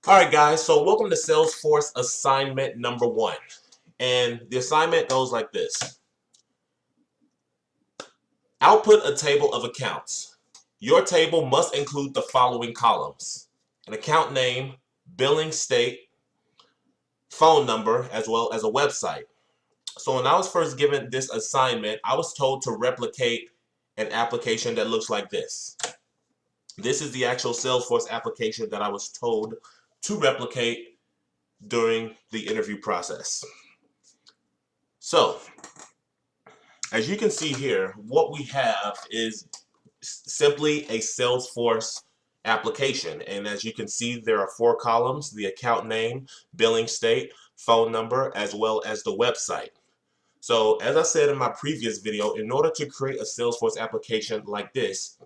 Alright guys, so welcome to Salesforce Assignment number 1. And the assignment goes like this. Output a table of accounts. Your table must include the following columns: an account name, billing state, phone number, as well as a website. So when I was first given this assignment, I was told to replicate an application that looks like this. This is the actual Salesforce application that I was told to replicate during the interview process. So, as you can see here, what we have is simply a Salesforce application. And as you can see, there are 4 columns: the account name, billing state, phone number, as well as the website. So as I said in my previous video, in order to create a Salesforce application like this,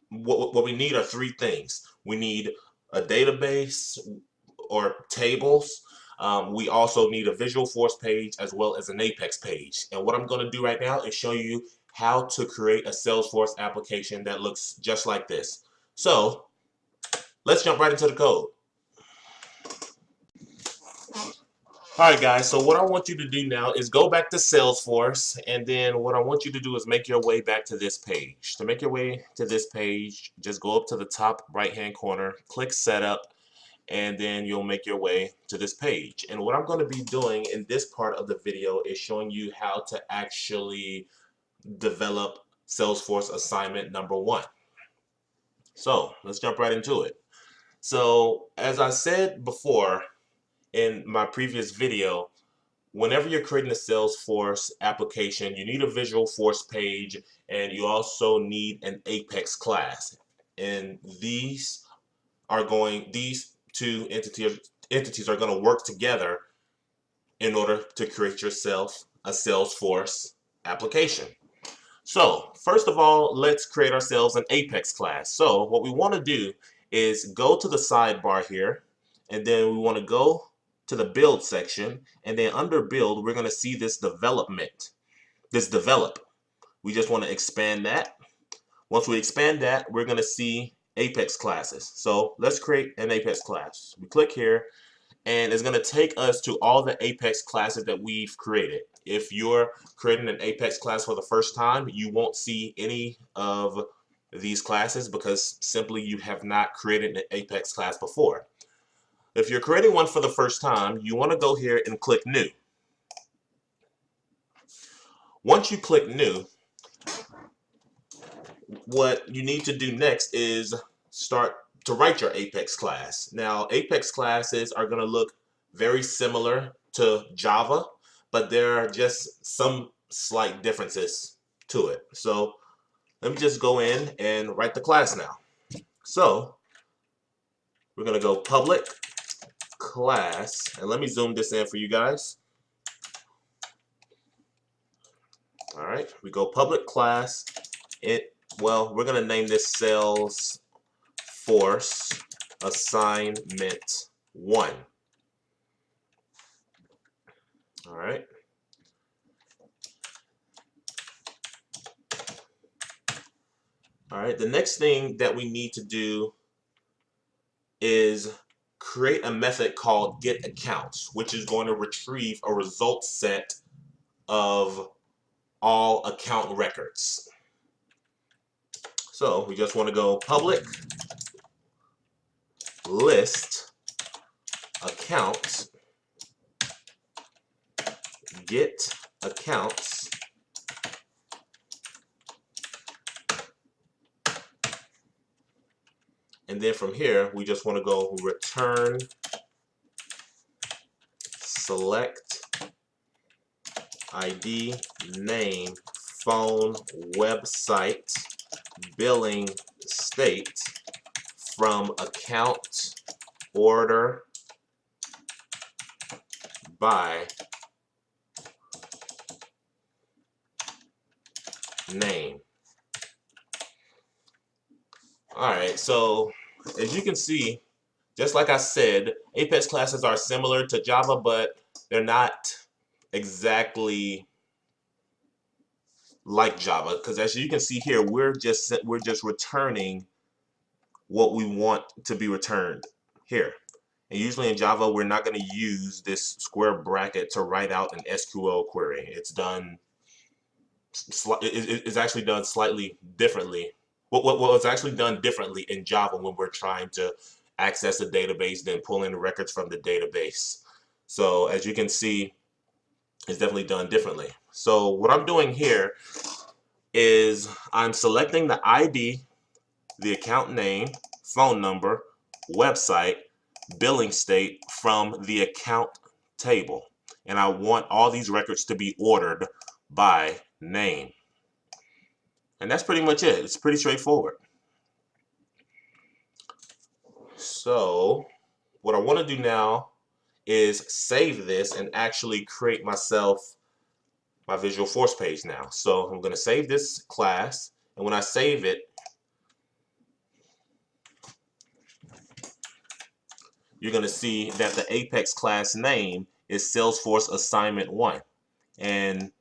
what we need are 3 things. We need a database or tables. We also need a Visualforce page as well as an Apex page. And what I'm going to do right now is show you how to create a Salesforce application that looks just like this. So let's jump right into the code. Alright guys, so what I want you to do now is go back to Salesforce, and then what I want you to do is make your way back to this page. To make your way to this page, just go up to the top right hand corner, click Setup, and then you'll make your way to this page. And what I'm going to be doing in this part of the video is showing you how to actually develop Salesforce assignment number 1. So let's jump right into it. So as I said before in my previous video, whenever you're creating a Salesforce application, you need a Visualforce page, and you also need an Apex class. And these two entities are going to work together in order to create yourself a Salesforce application. So first of all, let's create ourselves an Apex class. So what we want to do is go to the sidebar here, and then we want to go to the build section, and then under build we're going to see this develop. We just want to expand that. Once we expand that, we're going to see Apex classes. So let's create an Apex class. We click here, and it's going to take us to all the Apex classes that we've created. If you're creating an Apex class for the first time, you won't see any of these classes because simply you have not created an Apex class before. If you're creating one for the first time, you want to go here and click New. Once you click New, what you need to do next is start to write your Apex class. Now, Apex classes are going to look very similar to Java, but there are just some slight differences to it. So let me just go in and write the class now. So we're going to go public class, and let me zoom this in for you guys. All right, we go public class. We're going to name this Salesforce Assignment 1. All right. All right, the next thing that we need to do is create a method called getAccounts, which is going to retrieve a result set of all account records. So we just want to go public list accounts get accounts, and then from here we just want to go return select ID, name, phone, website, billing state from account order by name. Alright, so as you can see, just like I said, Apex classes are similar to Java, but they're not exactly like Java, because as you can see here, we're just returning what we want to be returned here. And usually in Java, we're not going to use this square bracket to write out an SQL query. It's actually done slightly differently. What's actually done differently in Java when we're trying to access a database, then pull in records from the database. So as you can see, it's definitely done differently. So what I'm doing here is I'm selecting the ID, the account name, phone number, website, billing state from the account table. And I want all these records to be ordered by name. And that's pretty much it. It's pretty straightforward. So what I want to do now is save this and actually create myself my Visualforce page now. So I'm going to save this class, and when I save it, you're going to see that the Apex class name is Salesforce Assignment 1. And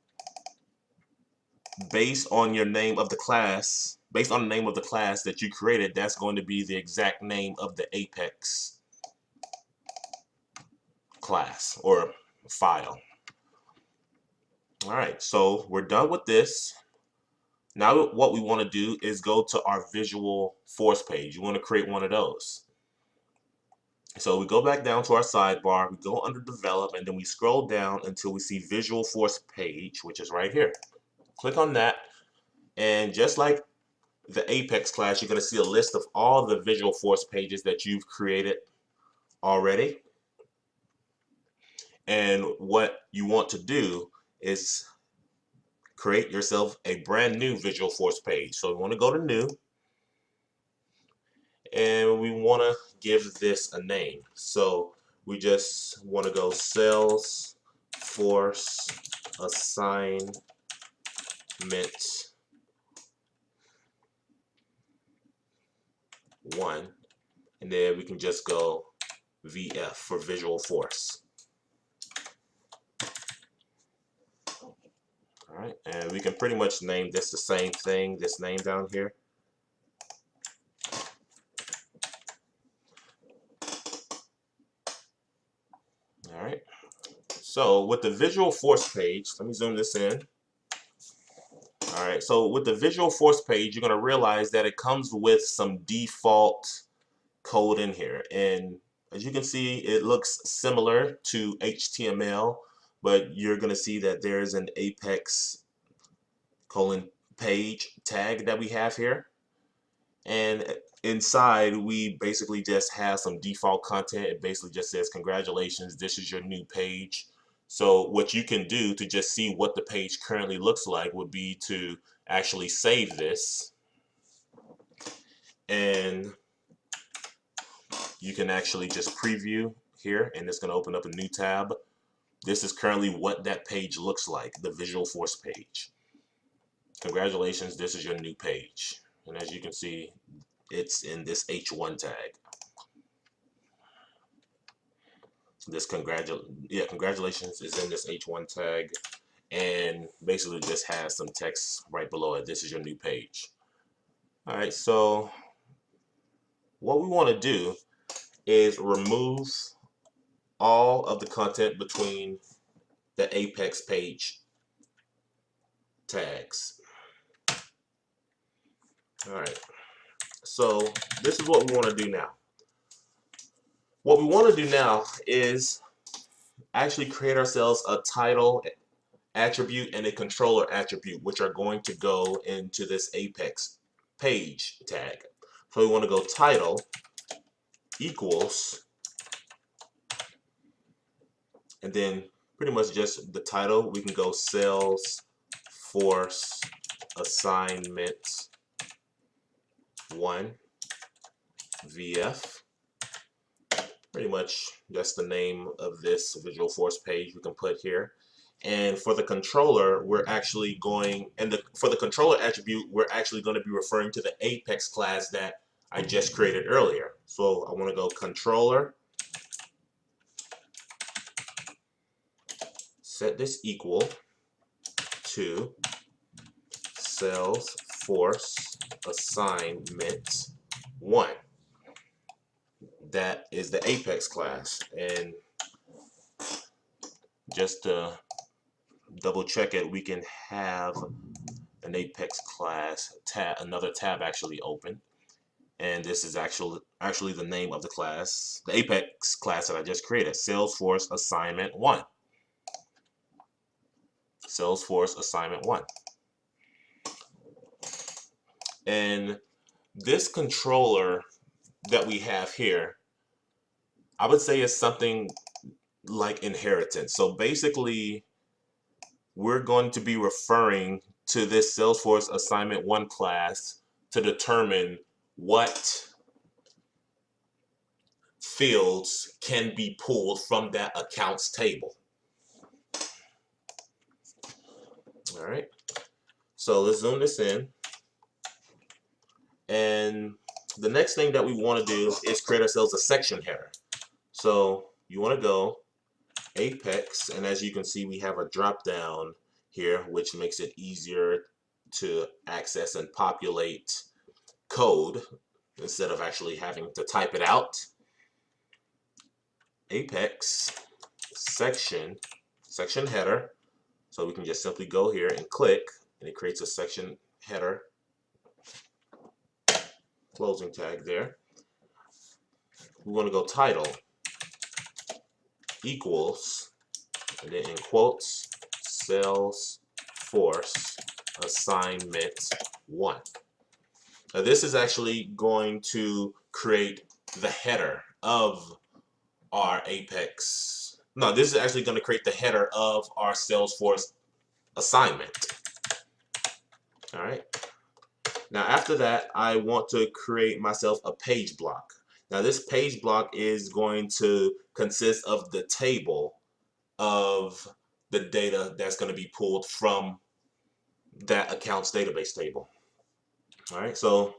based on your name of the class, based on the name of the class that you created, that's going to be the exact name of the Apex class or file. All right, so we're done with this. Now what we want to do is go to our Visualforce page. You want to create one of those. So we go back down to our sidebar, we go under Develop, and then we scroll down until we see Visualforce Page, which is right here. Click on that, and just like the Apex class, you're going to see a list of all the Visualforce pages that you've created already. And what you want to do is create yourself a brand new Visualforce page. So we want to go to New, and we want to give this a name. So we just want to go Salesforce Assignment 1, and then we can just go VF for Visualforce. All right, and we can pretty much name this the same thing, this name down here. All right, so with the Visualforce page, let me zoom this in. All right, so with the Visualforce page, you're going to realize that it comes with some default code in here. And as you can see, it looks similar to HTML, but you're going to see that there's an Apex page tag that we have here. And inside, we basically just have some default content. It basically just says, congratulations, this is your new page. So what you can do to just see what the page currently looks like would be to actually save this. And you can actually just preview here, and it's going to open up a new tab. This is currently what that page looks like, the Visualforce page. Congratulations, this is your new page. And as you can see, it's in this H1 tag. This congratulations is in this H1 tag, and basically just has some text right below it. This is your new page. All right, so what we want to do is remove all of the content between the Apex page tags. All right, so this is what we want to do now. What we want to do now is actually create ourselves a title attribute and a controller attribute, which are going to go into this Apex page tag. So we want to go title equals, and then pretty much just the title. We can go Salesforce Assignment 1 VF. Pretty much that's the name of this Visualforce page we can put here. And for the controller, we're actually going, for the controller attribute, we're actually going to be referring to the Apex class that I just created earlier. So I want to go controller, set this equal to Salesforce Assignment 1. that is the Apex class. And just to double check it, we can have an Apex class tab, another tab actually open. And this is actually the name of the class, the Apex class that I just created, Salesforce Assignment 1. Salesforce Assignment 1. And this controller that we have here, I would say is something like inheritance. So basically, we're going to be referring to this Salesforce Assignment 1 class to determine what fields can be pulled from that accounts table. All right, so let's zoom this in. And the next thing that we want to do is create ourselves a section header. So you want to go Apex, and as you can see, we have a drop down here, which makes it easier to access and populate code instead of actually having to type it out. Apex section header. So we can just simply go here and click, and it creates a section header closing tag there. We want to go title equals, and then in quotes, Salesforce Assignment 1. Now this is actually going to create the header of our Apex. No, this is actually going to create the header of our Salesforce assignment. All right. Now after that, I want to create myself a page block. Now this page block is going to consist of the table of the data that's going to be pulled from that accounts database table. All right, so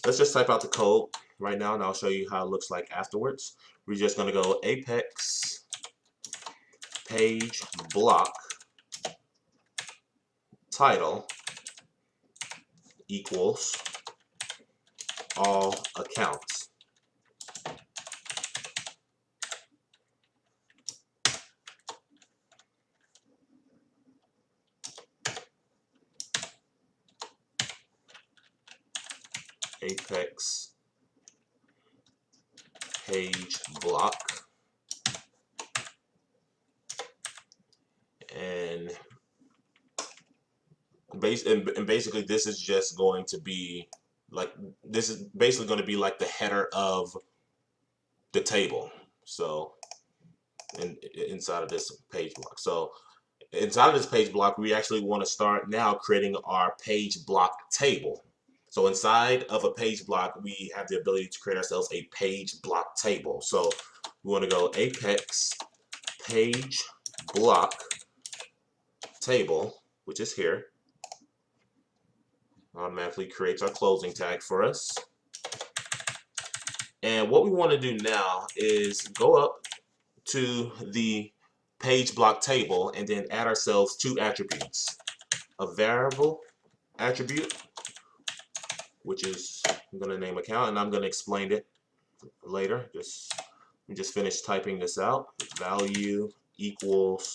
let's just type out the code right now, and I'll show you how it looks like afterwards. We're just going to go Apex page block title equals all accounts. Apex page block, and basically this is just going to be like, this is basically going to be like the header of the table. So inside of this page block. So inside of this page block, we actually want to start now creating our page block table. So inside of a page block, we have the ability to create ourselves a page block table. So we want to go Apex page block table, which is here. Automatically creates our closing tag for us. And what we want to do now is go up to the page block table and then add ourselves two attributes. A variable attribute, which is, I'm going to name account, and I'm going to explain it later. We just finished typing this out. Value equals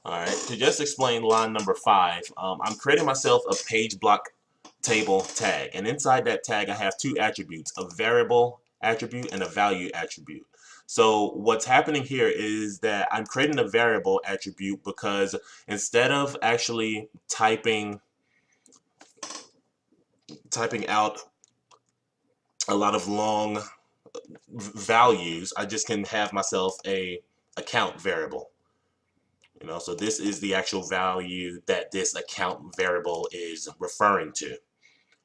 Alright, to just explain line number 5, I'm creating myself a page block table tag, and inside that tag I have two attributes, a variable attribute and a value attribute. So what's happening here is that I'm creating a variable attribute because instead of actually typing out a lot of long values, I just can have myself a account variable. You know, so this is the actual value that this account variable is referring to.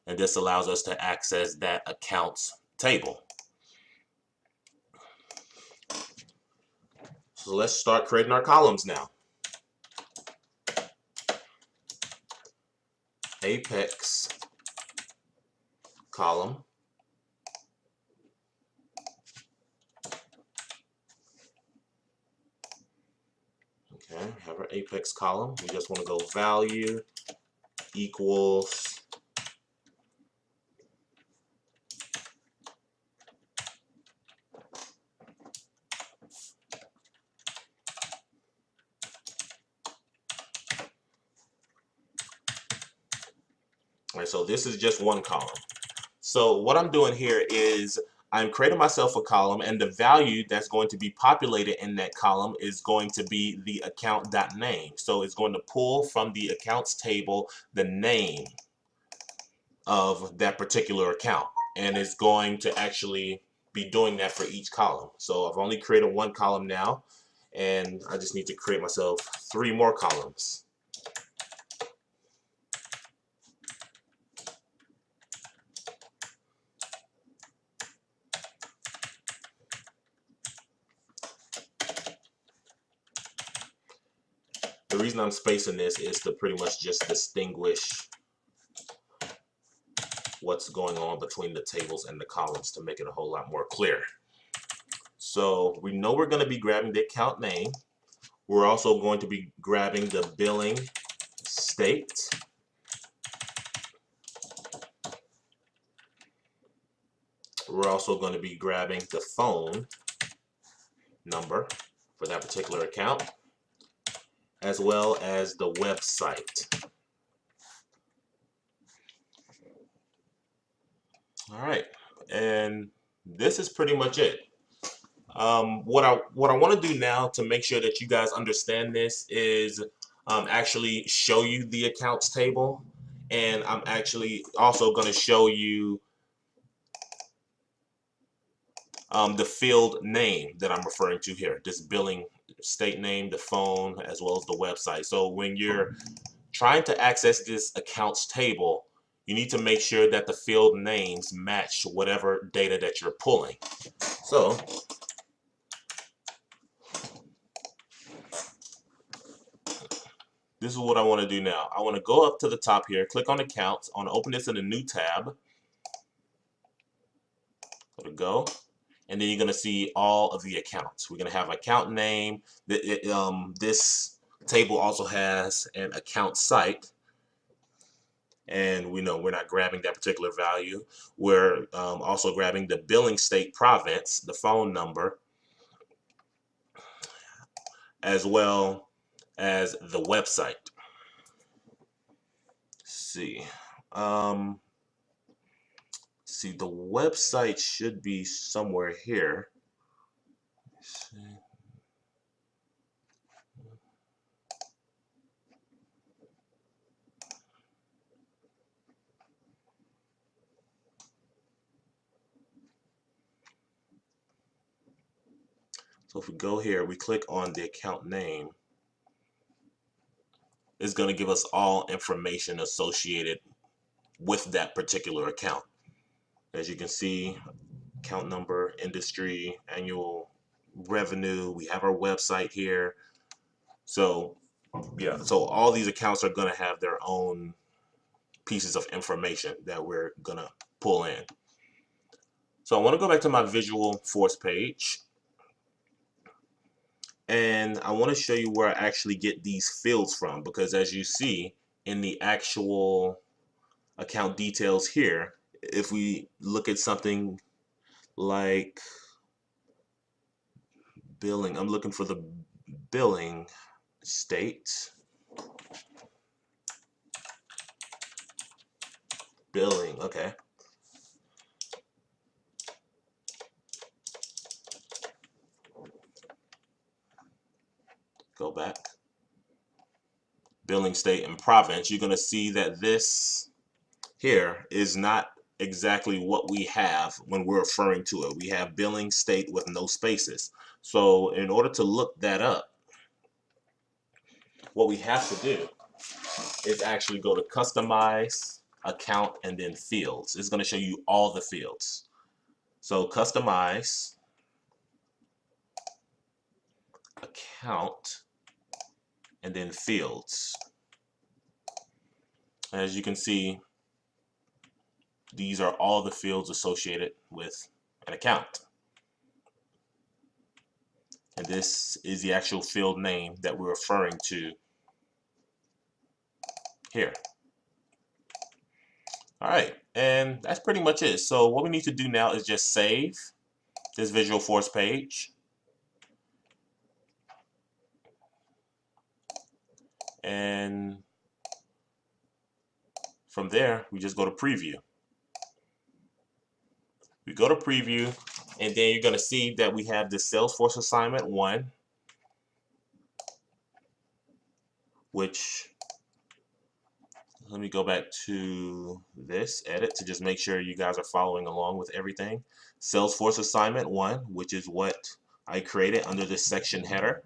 And this allows us to access that accounts table. So let's start creating our columns now. Apex column Okay, have our apex column. We just want to go value equals all right, so this is just one column. So what I'm doing here is I'm creating myself a column, and the value that's going to be populated in that column is going to be the account.name. So it's going to pull from the accounts table the name of that particular account, and it's going to actually be doing that for each column. So I've only created one column now, and I just need to create myself 3 more columns. The reason I'm spacing this is to pretty much just distinguish what's going on between the tables and the columns to make it a whole lot more clear. So we know we're going to be grabbing the account name. We're also going to be grabbing the billing state. We're also going to be grabbing the phone number for that particular account, as well as the website. All right, and this is pretty much it. What I want to do now to make sure that you guys understand this is actually show you the accounts table, and I'm actually also going to show you the field name that I'm referring to here, this billing state name, the phone, as well as the website. So when you're trying to access this accounts table, you need to make sure that the field names match whatever data that you're pulling. So this is what I want to do now. I want to go up to the top here, click on accounts. I want to open this in a new tab. Go. And then you're going to see all of the accounts. We're going to have account name. This table also has an account site. And we know we're not grabbing that particular value. We're also grabbing the billing state province, the phone number, as well as the website. Let's see. See, the website should be somewhere here. So if we go here, we click on the account name, it's going to give us all information associated with that particular account. As you can see, account number, industry, annual revenue, we have our website here. So yeah, so all these accounts are going to have their own pieces of information that we're going to pull in. So I want to go back to my Visualforce page, and I want to show you where I actually get these fields from, because as you see in the actual account details here, if we look at something like billing, I'm looking for the billing state. Billing, okay. Go back. Billing state and province, you're going to see that this here is not exactly what we have when we're referring to it. We have billing state with no spaces. So in order to look that up, what we have to do is actually go to customize, account, and then fields. It's going to show you all the fields. So customize, account, and then fields. As you can see, these are all the fields associated with an account. And this is the actual field name that we're referring to here. All right, and that's pretty much it. So what we need to do now is just save this Visualforce page. And from there, we just go to preview. We go to preview, and then you're going to see that we have this Salesforce Assignment 1, which, let me go back to this edit to just make sure you guys are following along with everything. Salesforce Assignment 1, which is what I created under this section header.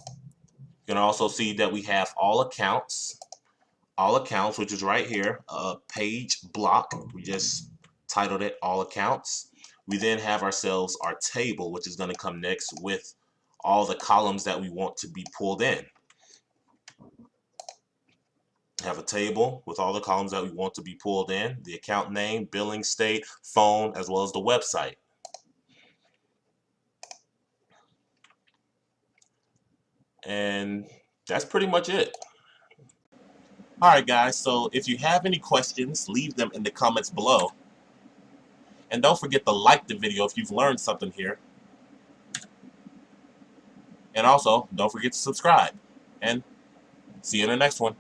You can also see that we have all accounts, which is right here, page block. We just titled it all accounts. We then have ourselves our table, which is going to come next with all the columns that we want to be pulled in. Have a table with all the columns that we want to be pulled in, the account name, billing state, phone, as well as the website. And that's pretty much it. All right, guys, so if you have any questions, leave them in the comments below. And don't forget to like the video if you've learned something here. And also, don't forget to subscribe. And see you in the next one.